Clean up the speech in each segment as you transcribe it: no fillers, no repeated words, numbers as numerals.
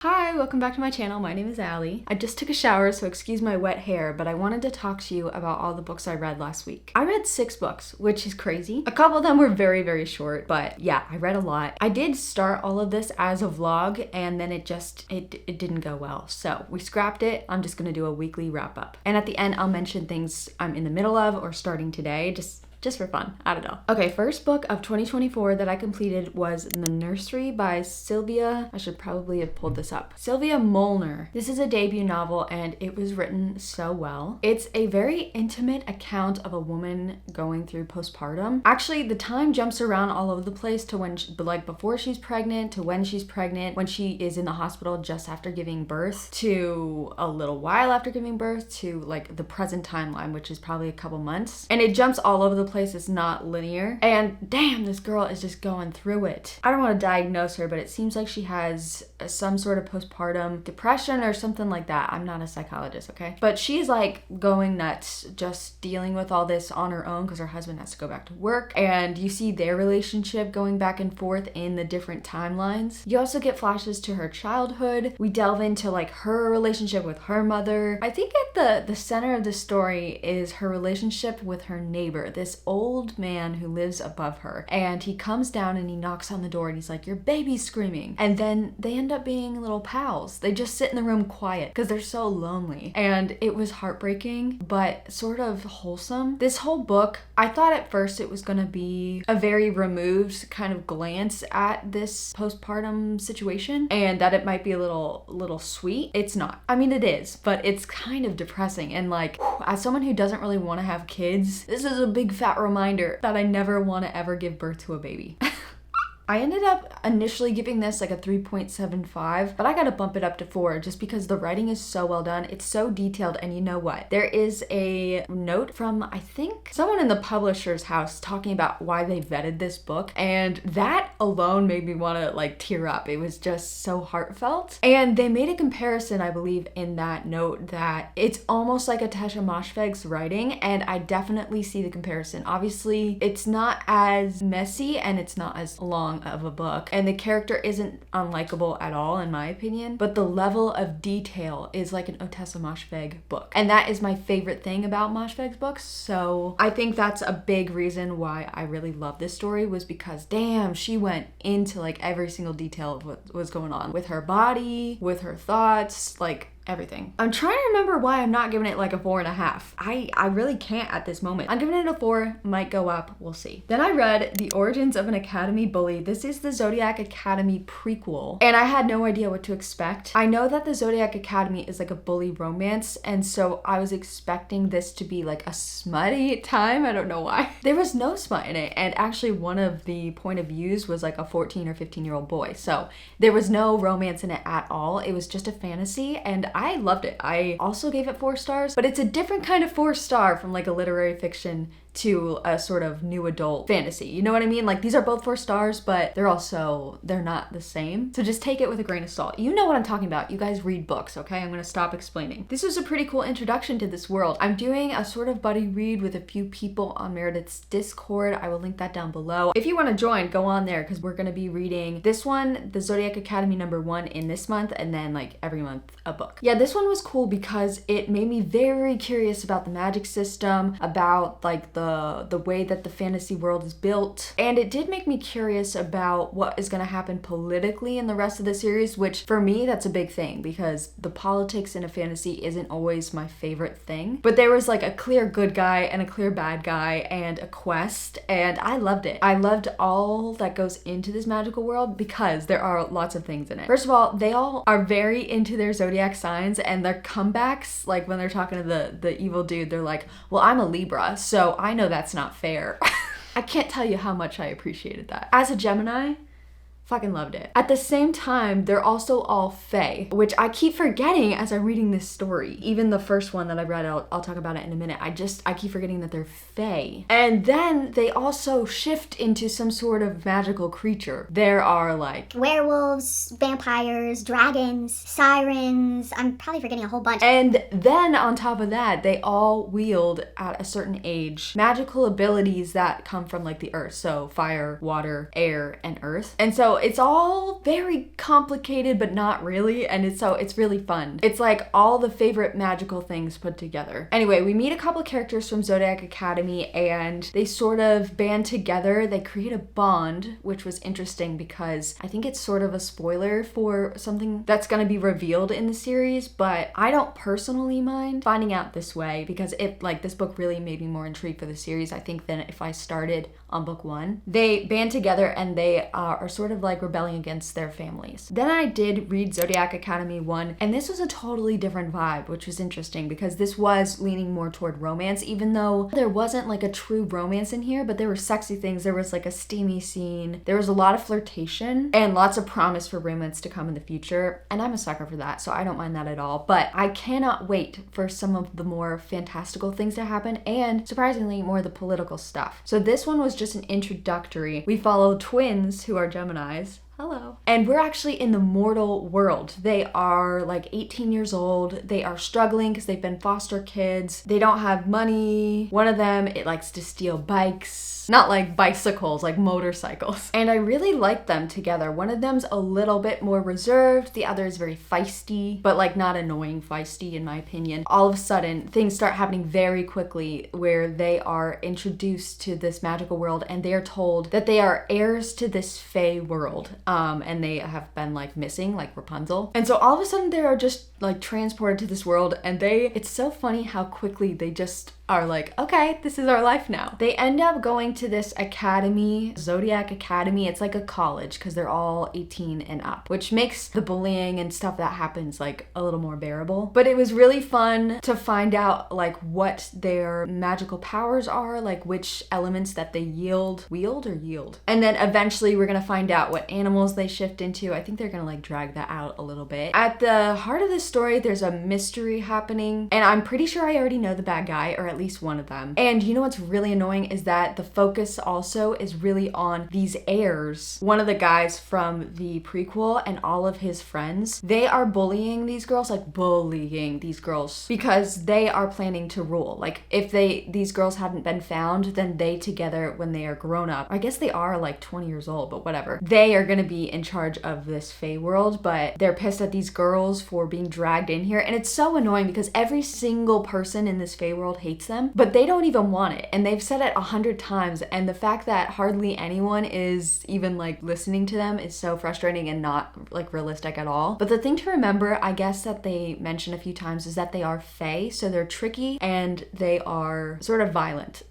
Hi, welcome back to my channel. My name is Allie. I just took a shower, so excuse my wet hair, but I wanted to talk to you about all the books I read last week. I read 6 books, which is crazy. A couple of them were very, very short, but yeah, I read a lot. I did start all of this as a vlog, and then it didn't go well. So we scrapped it. I'm just gonna do a weekly wrap up. And at the end, I'll mention things I'm in the middle of or starting today, just for fun. I don't know. Okay, first book of 2024 that I completed was The Nursery by Sylvia. I should probably have pulled this up. Sylvia Molnar. This is a debut novel and it was written so well. It's a very intimate account of a woman going through postpartum. Actually, the time jumps around all over the place to when, like before she's pregnant, to when she's pregnant, when she is in the hospital just after giving birth, to a little while after giving birth, to like the present timeline, which is probably a couple months. And it jumps all over the place. It's not linear, and damn, this girl is just going through it. I don't want to diagnose her, but it seems like she has some sort of postpartum depression or something like that. I'm not a psychologist, okay? But she's like going nuts just dealing with all this on her own because her husband has to go back to work, and you see their relationship going back and forth in the different timelines. You also get flashes to her childhood. We delve into like her relationship with her mother. I think at the center of the story is her relationship with her neighbor, this old man who lives above her, and he comes down and he knocks on the door and he's like, "Your baby's screaming," and then they end up being little pals. They just sit in the room quiet because they're so lonely, and it was heartbreaking but sort of wholesome. This whole book, I thought at first it was gonna be a very removed kind of glance at this postpartum situation and that it might be a little sweet. It's not. I mean, it is, but it's kind of depressing, and like, as someone who doesn't really want to have kids, this is a big fat reminder that I never want to ever give birth to a baby. I ended up initially giving this like a 3.75, but I gotta bump it up to 4 just because the writing is so well done. It's so detailed, and you know what? There is a note from, I think, someone in the publisher's house talking about why they vetted this book, and that alone made me want to like tear up. It was just so heartfelt. And they made a comparison, I believe, in that note that it's almost like Tasha Moshfegh's writing, and I definitely see the comparison. Obviously, it's not as messy and it's not as long of a book, and the character isn't unlikable at all in my opinion, but the level of detail is like an Tasha Moshfegh book, and that is my favorite thing about Moshfegh's books. So I think that's a big reason why I really love this story, was because damn, she went into like every single detail of what was going on with her body, with her thoughts, like everything. I'm trying to remember why I'm not giving it like a 4.5. I really can't at this moment. I'm giving it a 4, might go up, we'll see. Then I read The Origins of an Academy Bully. This is the Zodiac Academy prequel, and I had no idea what to expect. I know that the Zodiac Academy is like a bully romance, and so I was expecting this to be like a smutty time. I don't know why. There was no smut in it, and actually one of the point of views was like a 14 or 15-year-old boy, so there was no romance in it at all. It was just a fantasy, and I loved it. I also gave it 4 stars, but it's a different kind of 4-star from like a literary fiction to a sort of new adult fantasy. You know what I mean? Like, these are both 4 stars, but they're not the same. So just take it with a grain of salt. You know what I'm talking about. You guys read books, okay? I'm gonna stop explaining. This was a pretty cool introduction to this world. I'm doing a sort of buddy read with a few people on Meredith's Discord. I will link that down below. If you want to join, go on there, because we're gonna be reading this one, the Zodiac Academy #1 in this month, and then like every month a book. Yeah, this one was cool because it made me very curious about the magic system, about like the way that the fantasy world is built, and it did make me curious about what is going to happen politically in the rest of the series, which for me that's a big thing because the politics in a fantasy isn't always my favorite thing. But there was like a clear good guy and a clear bad guy and a quest, and I loved it. I loved all that goes into this magical world because there are lots of things in it. First of all, they all are very into their zodiac signs, and their comebacks, like when they're talking to the evil dude, they're like, "Well, I'm a Libra, so I know that's not fair." I can't tell you how much I appreciated that. As a Gemini, fucking loved it. At the same time, they're also all fae, which I keep forgetting as I'm reading this story. Even the first one that I read, I'll talk about it in a minute. I keep forgetting that they're fae. And then they also shift into some sort of magical creature. There are like werewolves, vampires, dragons, sirens. I'm probably forgetting a whole bunch. And then on top of that, they all wield at a certain age magical abilities that come from like the earth. So fire, water, air, and earth. And so it's all very complicated, but not really, and it's really fun. It's like all the favorite magical things put together. Anyway, we meet a couple characters from Zodiac Academy, and they sort of band together. They create a bond, which was interesting because I think it's sort of a spoiler for something that's going to be revealed in the series, but I don't personally mind finding out this way because this book really made me more intrigued for the series, I think, than if I started on book 1. They band together and they are sort of like rebelling against their families. Then I did read Zodiac Academy 1, and this was a totally different vibe, which was interesting because this was leaning more toward romance, even though there wasn't like a true romance in here, but there were sexy things. There was like a steamy scene. There was a lot of flirtation and lots of promise for romance to come in the future, and I'm a sucker for that, so I don't mind that at all. But I cannot wait for some of the more fantastical things to happen, and surprisingly more of the political stuff. So this one was just an introductory. We follow twins who are Geminis. Hello. And we're actually in the mortal world. They are like 18 years old. They are struggling because they've been foster kids. They don't have money. One of them, it likes to steal bikes. Not like bicycles, like motorcycles. And I really like them together. One of them's a little bit more reserved. The other is very feisty, but like not annoying feisty in my opinion. All of a sudden, things start happening very quickly where they are introduced to this magical world and they are told that they are heirs to this fae world. And they have been like missing, like Rapunzel. And so all of a sudden they are just like transported to this world, and it's so funny how quickly they just are like, okay, this is our life now. They end up going to this academy, Zodiac Academy. It's like a college because they're all 18 and up, which makes the bullying and stuff that happens like a little more bearable. But it was really fun to find out like what their magical powers are, like which elements that they wield. And then eventually we're gonna find out what animals they shift into. I think they're gonna like drag that out a little bit. At the heart of this story, there's a mystery happening, and I'm pretty sure I already know the bad guy, or at least one of them. And you know what's really annoying is that the focus also is really on these heirs. One of the guys from the prequel and all of his friends, they are bullying these girls because they are planning to rule. Like if these girls hadn't been found, then they together when they are grown up, I guess they are like 20 years old, but whatever, they are gonna be in charge of this fae world, but they're pissed at these girls for being dragged in here. And it's so annoying because every single person in this fae world hates them, but they don't even want it. And they've said it 100 times. And the fact that hardly anyone is even like listening to them is so frustrating and not like realistic at all. But the thing to remember, I guess that they mention a few times, is that they are fae. So they're tricky and they are sort of violent.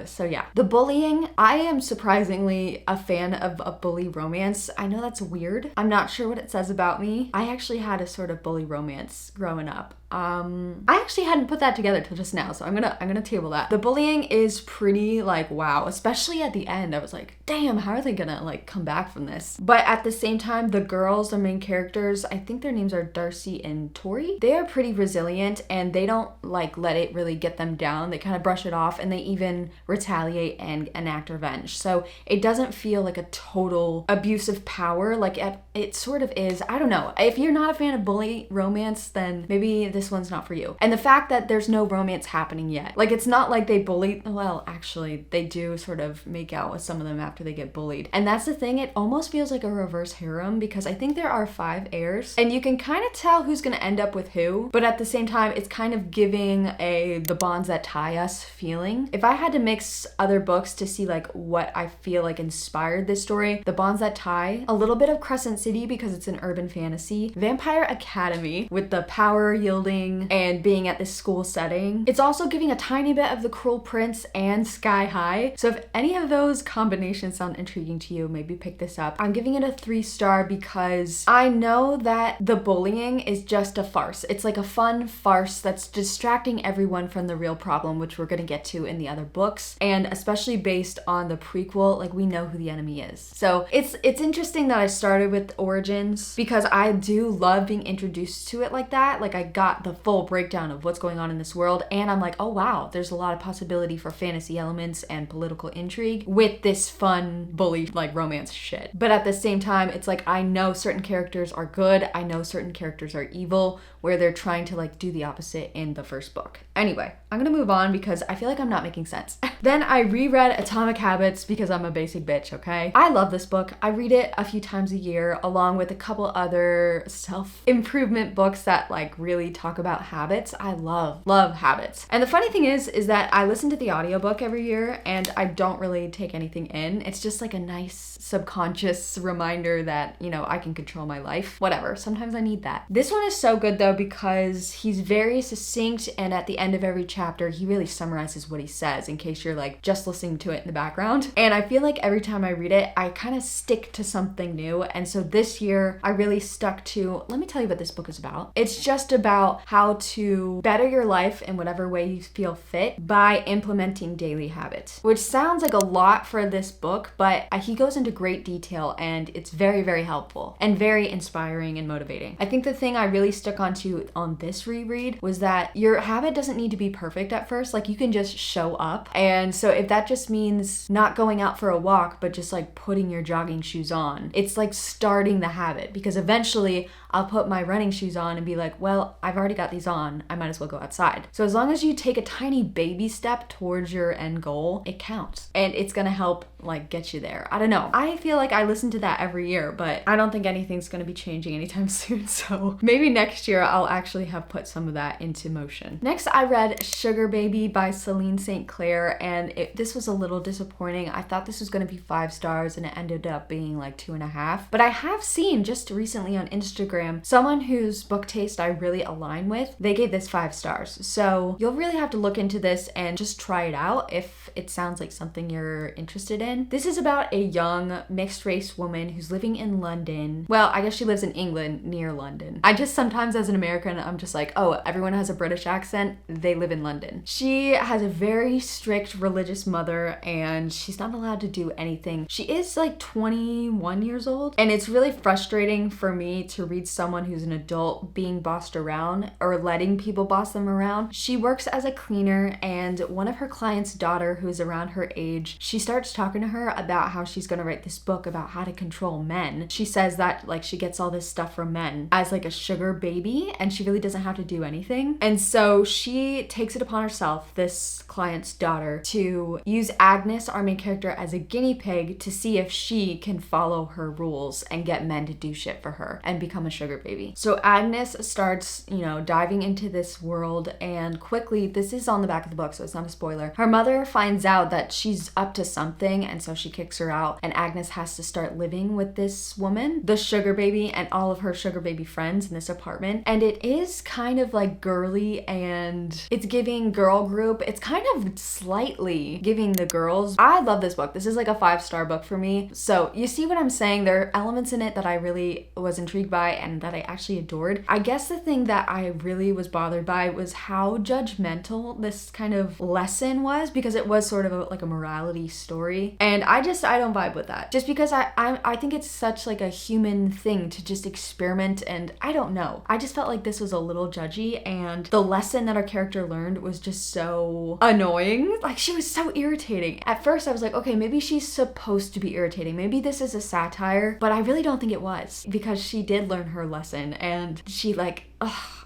So yeah. The bullying, I am surprisingly a fan of a bully romance. I know that's weird. I'm not sure what it says about me. I actually had a sort of bully romance growing up. I actually hadn't put that together till just now, so I'm gonna table that. The bullying is pretty like wow, especially at the end. I was like, damn, how are they gonna like come back from this? But at the same time, the girls, the main characters, I think their names are Darcy and Tori. They are pretty resilient and they don't like let it really get them down. They kind of brush it off and they even retaliate and enact revenge. So it doesn't feel like a total abuse of power. Like it sort of is. I don't know. If you're not a fan of bully romance, then maybe this one's not for you. And the fact that there's no romance happening yet. Like it's not like they bully, well, actually they do sort of make out with some of them after they get bullied. And that's the thing, it almost feels like a reverse harem because I think there are 5 heirs and you can kind of tell who's gonna end up with who, but at the same time it's kind of giving the bonds that tie us feeling. If I had to mix other books to see like what I feel like inspired this story, the bonds that tie, a little bit of Crescent City because it's an urban fantasy, Vampire Academy with the power yielding and being at this school setting. It's also giving a tiny bit of The Cruel Prince and Sky High. So if any of those combinations sound intriguing to you, maybe pick this up. I'm giving it a 3-star because I know that the bullying is just a farce. It's like a fun farce that's distracting everyone from the real problem, which we're gonna get to in the other books. And especially based on the prequel, like we know who the enemy is. So it's interesting that I started with Origins because I do love being introduced to it like that. Like I got the full breakdown of what's going on in this world and I'm like, oh wow, there's a lot of possibility for fantasy elements and political intrigue with this fun bully like romance shit. But at the same time, it's like I know certain characters are good, I know certain characters are evil, where they're trying to like do the opposite in the first book. Anyway, I'm gonna move on because I feel like I'm not making sense. sense. Then I reread Atomic Habits because I'm a basic bitch, okay? I love this book. I read it a few times a year along with a couple other self-improvement books that like really talk about habits. I love habits. And the funny thing is that I listen to the audiobook every year and I don't really take anything in. It's just like a nice subconscious reminder that, you know, I can control my life. Whatever. Sometimes I need that. This one is so good though because he's very succinct, and at the end of every chapter, he really summarizes what he says in case you're like just listening to it in the background. And I feel like every time I read it, I kind of stick to something new. And so this year I really stuck to, let me tell you what this book is about. It's just about how to better your life in whatever way you feel fit by implementing daily habits, which sounds like a lot for this book, but he goes into great detail and it's very, very helpful and very inspiring and motivating. I think the thing I really stuck onto on this reread was that your habit doesn't need to be perfect at first. Like you can just show up. And so if that just means not going out for a walk, but just like putting your jogging shoes on, it's like starting the habit, because eventually I'll put my running shoes on and be like, well, I've already got these on. I might as well go outside. So as long as you take a tiny baby step towards your end goal, it counts. And it's gonna help like get you there. I don't know. I feel like I listen to that every year, but I don't think anything's gonna be changing anytime soon. So maybe next year I'll actually have put some of that into motion. Next, I read Sugar Baby by Celine St. Clair, and this was a little disappointing. I thought this was gonna be 5 stars and it ended up being like 2.5. But I have seen just recently on Instagram someone whose book taste I really align with, they gave this 5 stars. So you'll really have to look into this and just try it out if it sounds like something you're interested in. This is about a young mixed race woman who's living in London. Well, I guess she lives in England near London. I just sometimes as an American, I'm just like, oh, everyone has a British accent. They live in London. She has a very strict religious mother and she's not allowed to do anything. She is like 21 years old, and it's really frustrating for me to read someone who's an adult being bossed around or letting people boss them around. She works as a cleaner, and one of her clients' daughter, who is around her age, she starts talking to her about how she's gonna write this book about how to control men. She says that like she gets all this stuff from men as like a sugar baby, and she really doesn't have to do anything. And so she takes it upon herself, this client's daughter, to use Agnes, our main character, as a guinea pig to see if she can follow her rules and get men to do shit for her and become a sugar baby. So Agnes starts, you know, diving into this world, and quickly, this is on the back of the book, so it's not a spoiler, her mother finds out that she's up to something, and so she kicks her out, and Agnes has to start living with this woman, the sugar baby, and all of her sugar baby friends in this apartment. And it is kind of like girly, and it's giving girl group. It's kind of slightly giving the girls. I love this book. This is like a 5-star book for me. So you see what I'm saying? There are elements in it that I really was intrigued by and that I actually adored. I guess the thing that I really was bothered by was how judgmental this kind of lesson was, because it was sort of like a morality story, and I don't vibe with that, just because I think it's such like a human thing to just experiment, and I don't know, I just felt like this was a little judgy, and the lesson that our character learned was just so annoying. Like, she was so irritating. At first I was like, okay, maybe she's supposed to be irritating, maybe this is a satire, but I really don't think it was, because she did learn her lesson, and she like,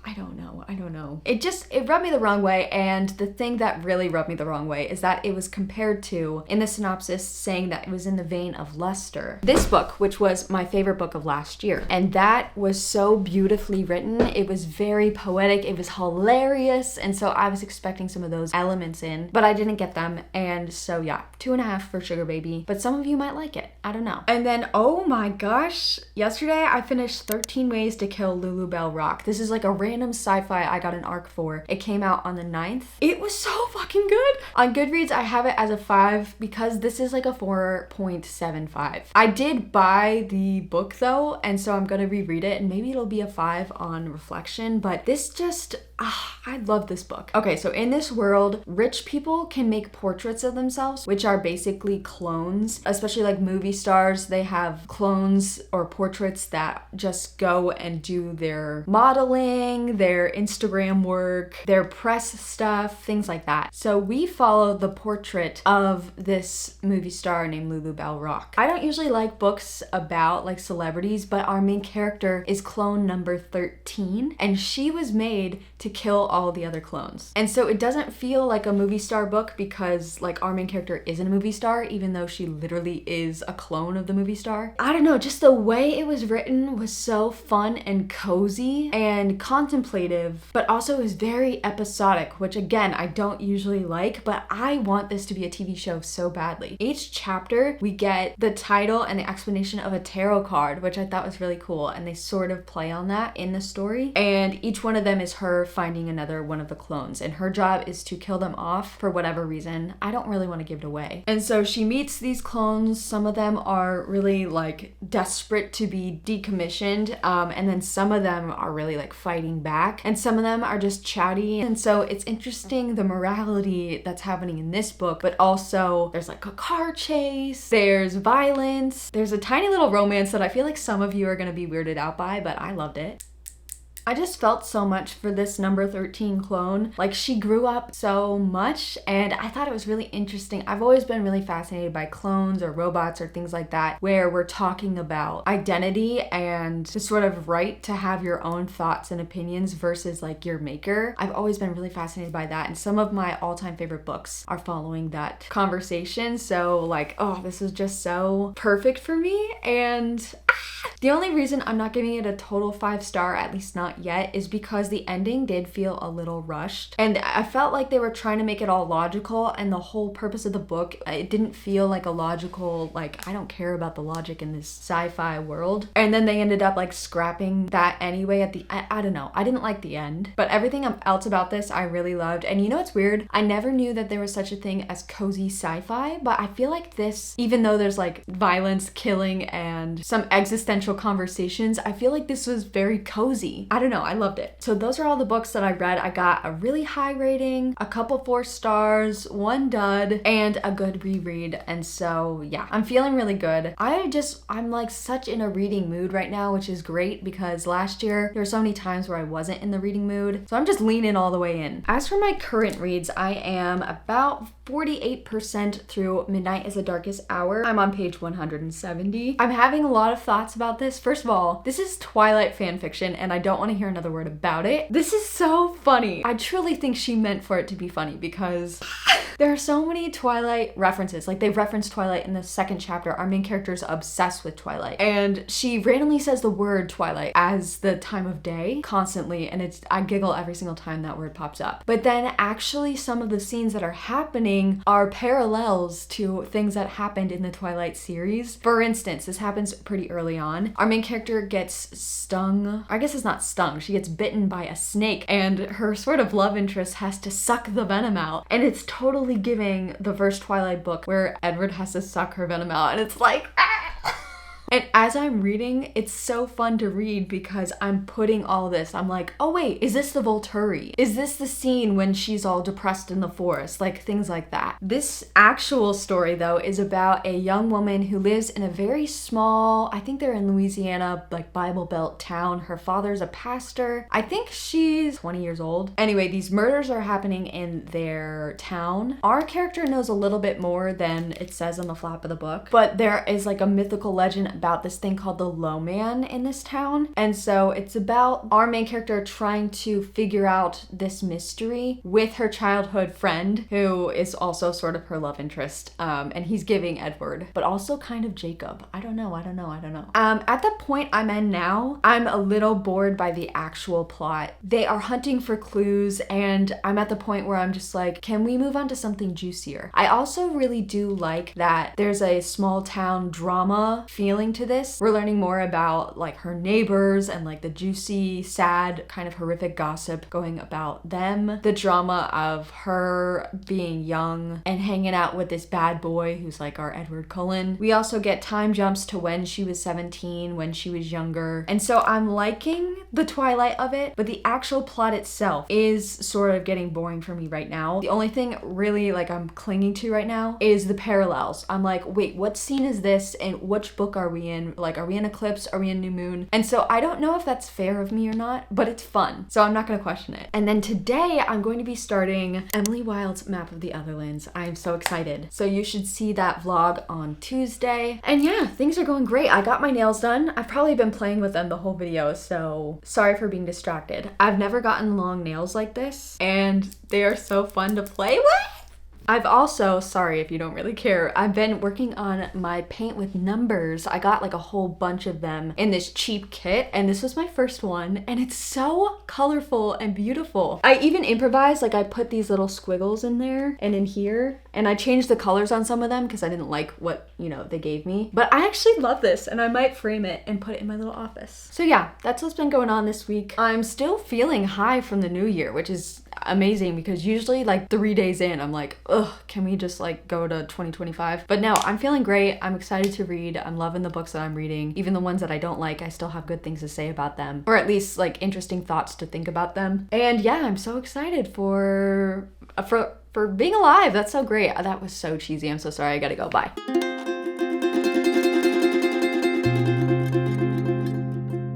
I don't know. It rubbed me the wrong way, and the thing that really rubbed me the wrong way is that it was compared to, in the synopsis, saying that it was in the vein of Luster, this book, which was my favorite book of last year. And that was so beautifully written. It was very poetic. It was hilarious. And so I was expecting some of those elements in, but I didn't get them. And so yeah, 2.5 for Sugar Baby, but some of you might like it. I don't know. And then, oh my gosh, yesterday I finished 13 Ways to Kill Lulabelle Rock. This is like a random sci-fi I got an ARC for. It came out on the 9th. It was so fucking good. On Goodreads, I have it as a 5 because this is like a 4.75. I did buy the book though, and so I'm gonna reread it, and maybe it'll be a 5 on reflection, but this just, I love this book. Okay, so in this world, rich people can make portraits of themselves, which are basically clones, especially like movie stars. They have clones or portraits that just go and do their modeling modeling, their Instagram work, their press stuff, things like that. So we follow the portrait of this movie star named Lulabelle Rock. I don't usually like books about like celebrities, but our main character is clone number 13, and she was made to kill all the other clones. And so it doesn't feel like a movie star book because like our main character isn't a movie star, even though she literally is a clone of the movie star. I don't know, just the way it was written was so fun and cozy and contemplative, but also is very episodic, which again, I don't usually like, but I want this to be a TV show so badly. Each chapter, we get the title and the explanation of a tarot card, which I thought was really cool, and they sort of play on that in the story. And each one of them is her finding another one of the clones, and her job is to kill them off for whatever reason. I don't really want to give it away. And so she meets these clones. Some of them are really like desperate to be decommissioned, and then some of them are really like fighting back, and some of them are just chatty. And so it's interesting the morality that's happening in this book, but also there's like a car chase, there's violence, there's a tiny little romance that I feel like some of you are going to be weirded out by, but I loved it. I just felt so much for this number 13 clone. Like, she grew up so much, and I thought it was really interesting. I've always been really fascinated by clones or robots or things like that, where we're talking about identity and the sort of right to have your own thoughts and opinions versus like your maker. I've always been really fascinated by that, and some of my all-time favorite books are following that conversation. So like, oh, this is just so perfect for me. And the only reason I'm not giving it a total 5-star, at least not yet, is because the ending did feel a little rushed, and I felt like they were trying to make it all logical, and the whole purpose of the book, it didn't feel like a logical, like, I don't care about the logic in this sci-fi world. And then they ended up like scrapping that anyway at the I don't know, I didn't like the end, but everything else about this I really loved. And you know what's weird? I never knew that there was such a thing as cozy sci-fi, but I feel like this, even though there's like violence, killing, and some existential conversations, I feel like this was very cozy. I don't know, I loved it. So those are all the books that I read. I got a really high rating, a couple 4 stars, 1 dud, and a good reread. And so yeah, I'm feeling really good. I'm like such in a reading mood right now, which is great because last year there were so many times where I wasn't in the reading mood. So I'm just leaning all the way in. As for my current reads, I am about 48% through Midnight is the Darkest Hour. I'm on page 170. I'm having a lot of thoughts about this. First of all, this is Twilight fanfiction, and I don't want to hear another word about it. This is so funny. I truly think she meant for it to be funny because there are so many Twilight references. Like, they reference Twilight in the 2nd chapter. Our main character is obsessed with Twilight, and she randomly says the word Twilight as the time of day constantly, and I giggle every single time that word pops up. But then actually some of the scenes that are happening are parallels to things that happened in the Twilight series. For instance, this happens pretty early on. Our main character gets stung. I guess it's not stung. She gets bitten by a snake, and her sort of love interest has to suck the venom out. And it's totally giving the first Twilight book where Edward has to suck her venom out, and it's like, And as I'm reading, it's so fun to read because I'm putting all this. I'm like, oh wait, is this the Volturi? Is this the scene when she's all depressed in the forest? Like, things like that. This actual story though is about a young woman who lives in a very small, I think they're in Louisiana, like Bible Belt town. Her father's a pastor. I think she's 20 years old. Anyway, these murders are happening in their town. Our character knows a little bit more than it says on the flap of the book, but there is like a mythical legend about this thing called the Low Man in this town. And so it's about our main character trying to figure out this mystery with her childhood friend, who is also sort of her love interest. And he's giving Edward, but also kind of Jacob. I don't know. At the point I'm in now, I'm a little bored by the actual plot. They are hunting for clues, and I'm at the point where I'm just like, can we move on to something juicier? I also really do like that there's a small town drama feeling to this. We're learning more about like her neighbors and like the juicy, sad, kind of horrific gossip going about them. The drama of her being young and hanging out with this bad boy who's like our Edward Cullen. We also get time jumps to when she was 17, when she was younger. And so I'm liking the Twilight of it, but the actual plot itself is sort of getting boring for me right now. The only thing really like I'm clinging to right now is the parallels. I'm like, wait, what scene is this and which book are we we in eclipse? Are we in new moon? And so I don't know if that's fair of me or not, but it's fun. So I'm not gonna question it. And then today I'm going to be starting Emily Wilde's Map of the Otherlands. I am so excited. So you should see that vlog on Tuesday. And yeah, things are going great. I got my nails done. I've probably been playing with them the whole video, so sorry for being distracted. I've never gotten long nails like this, and they are so fun to play with. I've also, sorry if you don't really care, I've been working on my paint with numbers. I got like a whole bunch of them in this cheap kit, and this was my first one, and it's so colorful and beautiful. I even improvised, like I put these little squiggles in there and in here, and I changed the colors on some of them because I didn't like what, you know, they gave me. But I actually love this, and I might frame it and put it in my little office. So yeah, that's what's been going on this week. I'm still feeling high from the new year, which is amazing because usually like 3 days in, I'm like, ugh, can we just like go to 2025? But no, I'm feeling great. I'm excited to read. I'm loving the books that I'm reading. Even the ones that I don't like, I still have good things to say about them, or at least like interesting thoughts to think about them. And yeah, I'm so excited for being alive. That's so great. That was so cheesy. I'm so sorry. I gotta go. Bye.